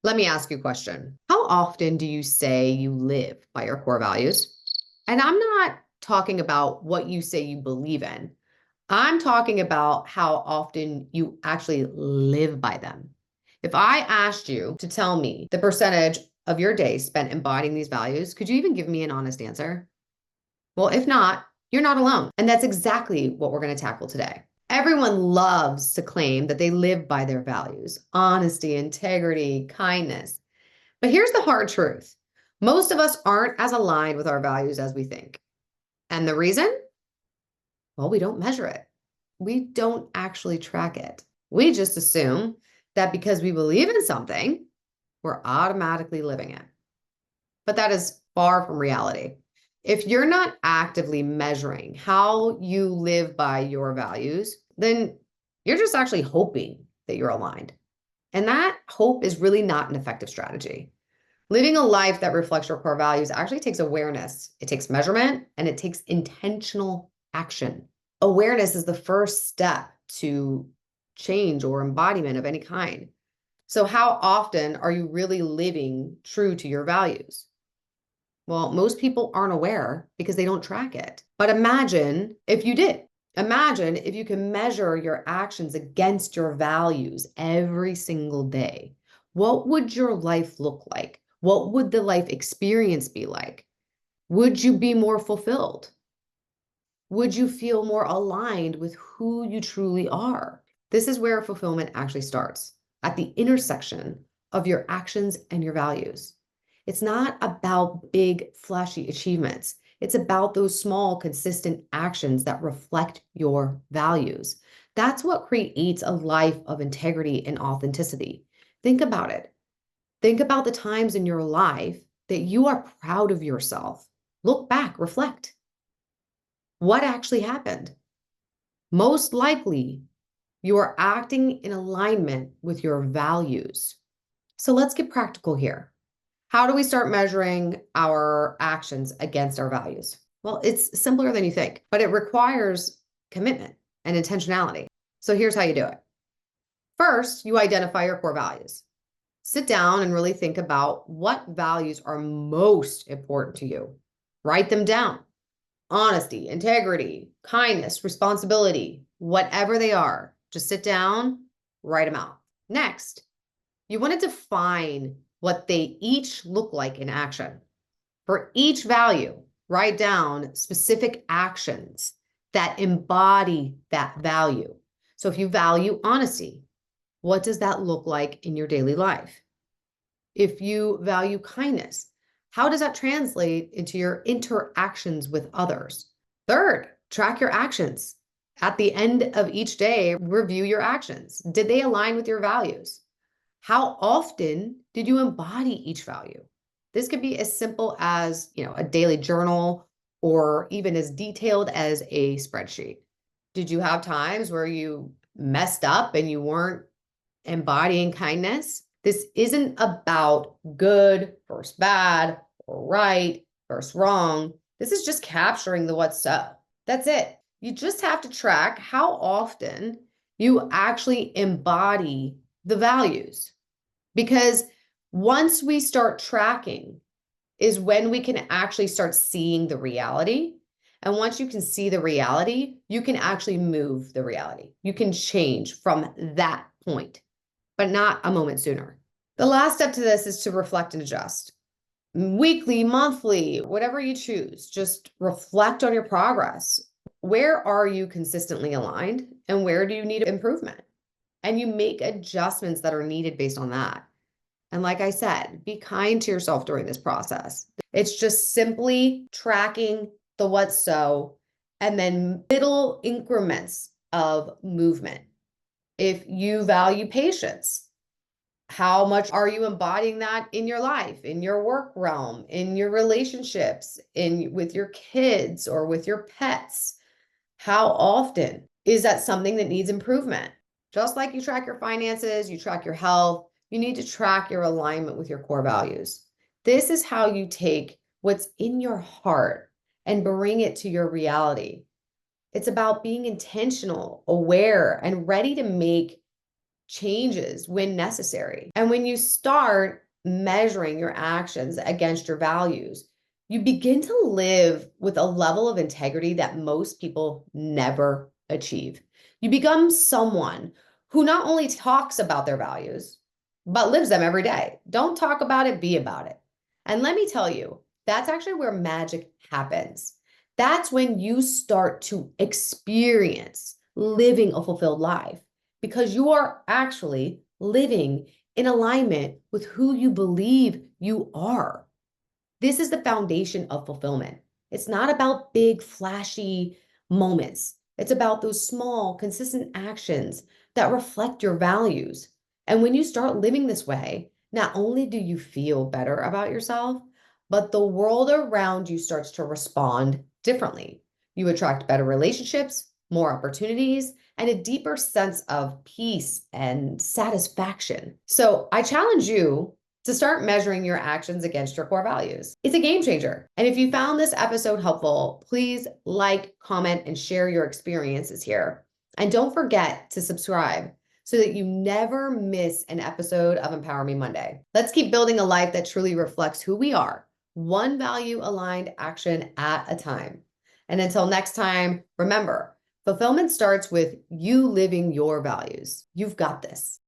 Let me ask you a question. How often do you say you live by your core values? And I'm not talking about what you say you believe in. I'm talking about how often you actually live by them. If I asked you to tell me the percentage of your day spent embodying these values, could you even give me an honest answer? Well, if not, you're not alone. And that's exactly what we're going to tackle today. Everyone loves to claim that they live by their values: honesty, integrity, kindness. But here's the hard truth: most of us aren't as aligned with our values as we think. And the reason? Well, we don't measure it. We don't actually track it. We just assume that because we believe in something, we're automatically living it. But that is far from reality. If you're not actively measuring how you live by your values, then you're just actually hoping that you're aligned. And that hope is really not an effective strategy. Living a life that reflects your core values actually takes awareness, it takes measurement, and it takes intentional action. Awareness is the first step to change or embodiment of any kind. So, how often are you really living true to your values? Well, most people aren't aware because they don't track it. But imagine if you did. Imagine if you can measure your actions against your values every single day. What would your life look like? What would the life experience be like? Would you be more fulfilled? Would you feel more aligned with who you truly are? This is where fulfillment actually starts, at the intersection of your actions and your values. It's not about big, flashy achievements. It's about those small, consistent actions that reflect your values. That's what creates a life of integrity and authenticity. Think about it. Think about the times in your life that you are proud of yourself. Look back, reflect. What actually happened? Most likely, you are acting in alignment with your values. So let's get practical here. How do we start measuring our actions against our values? Well, it's simpler than you think, but it requires commitment and intentionality. So here's how you do it. First, you identify your core values. Sit down and really think about what values are most important to you. Write them down. Honesty, integrity, kindness, responsibility, whatever they are, just sit down, write them out. Next, you want to define what they each look like in action. For each value, write down specific actions that embody that value. So if you value honesty, what does that look like in your daily life? If you value kindness, how does that translate into your interactions with others? Third, track your actions. At the end of each day, review your actions. Did they align with your values? How often did you embody each value? This could be as simple as, a daily journal or even as detailed as a spreadsheet. Did you have times where you messed up and you weren't embodying kindness? This isn't about good versus bad or right versus wrong. This is just capturing the what's so. That's it. You just have to track how often you actually embody the values. Because once we start tracking is when we can actually start seeing the reality. And once you can see the reality, you can actually move the reality. You can change from that point, but not a moment sooner. The last step to this is to reflect and adjust. Weekly, monthly, whatever you choose, just reflect on your progress. Where are you consistently aligned and where do you need improvement? And you make adjustments that are needed based on that. And like I said, be kind to yourself during this process. It's just simply tracking the what's so and then little increments of movement. If you value patience, how much are you embodying that in your life, in your work realm, in your relationships, with your kids or with your pets? How often is that something that needs improvement? Just like you track your finances, you track your health, you need to track your alignment with your core values. This is how you take what's in your heart and bring it to your reality. It's about being intentional, aware, and ready to make changes when necessary. And when you start measuring your actions against your values, you begin to live with a level of integrity that most people never achieve. You become someone who not only talks about their values, but lives them every day. Don't talk about it, be about it. And let me tell you, that's actually where magic happens. That's when you start to experience living a fulfilled life because you are actually living in alignment with who you believe you are. This is the foundation of fulfillment. It's not about big, flashy moments. It's about those small, consistent actions that reflect your values. And when you start living this way, not only do you feel better about yourself, but the world around you starts to respond differently. You attract better relationships, more opportunities, and a deeper sense of peace and satisfaction. So I challenge you to start measuring your actions against your core values. It's a game changer. And if you found this episode helpful, please like, comment, and share your experiences here. And don't forget to subscribe so that you never miss an episode of Empower Me Monday. Let's keep building a life that truly reflects who we are, one value aligned action at a time. And until next time, remember, fulfillment starts with you living your values. You've got this.